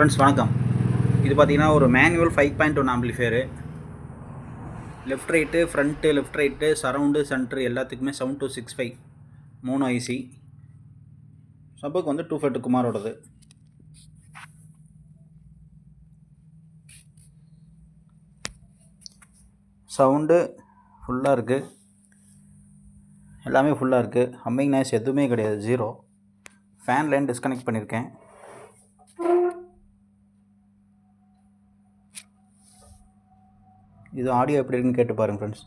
Friends வணக்கம். இது பார்த்தீங்கன்னா ஒரு manual 5.1 amplifier. Left right, front, left right, surround, centre எல்லாத்துக்குமே 7265 3 ஐசி. சப்புக்கு வந்து 250 குமாரோடது. சவுண்டு ஃபுல்லாக இருக்குது, எல்லாமே ஃபுல்லாக இருக்குது. ஹம்மிங் நாய்ஸ் எதுவுமே கிடையாது, 0. ஃபேன் லைன் டிஸ்கனெக்ட் பண்ணியிருக்கேன். இது ஆடியோ எப்படி இருக்குன்னு கேட்டு பாருங்கள் ஃப்ரெண்ட்ஸ்.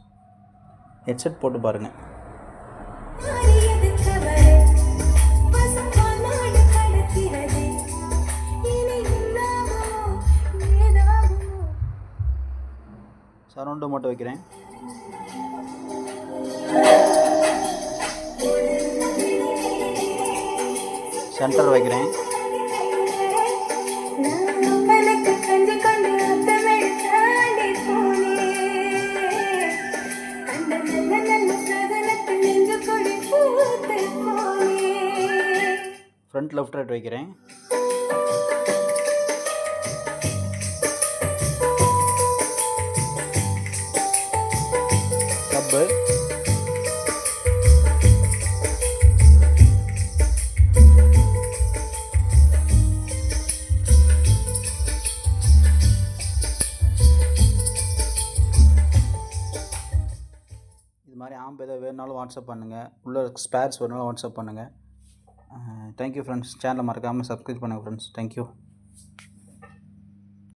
ஹெட்செட் போட்டு பாருங்கள். சரவுண்டு மட்டும் வைக்கிறேன். சென்டர் வைக்கிறேன். ஃப்ரண்ட் லெஃப்ட் ரைட் வைக்கிறேன். சப்பு இது மாதிரி ஆம்ப் எதாவது வேணுனாலும் வாட்ஸ்அப் பண்ணுங்கள். உள்ள ஸ்பேர்ஸ் வேணுனாலும் வாட்ஸ்அப் பண்ணுங்கள். Thank you friends. சேனலை மறக்காமல் சப்ஸ்கிரைப் பண்ணுங்கள் ஃப்ரெண்ட்ஸ். தேங்க்யூ.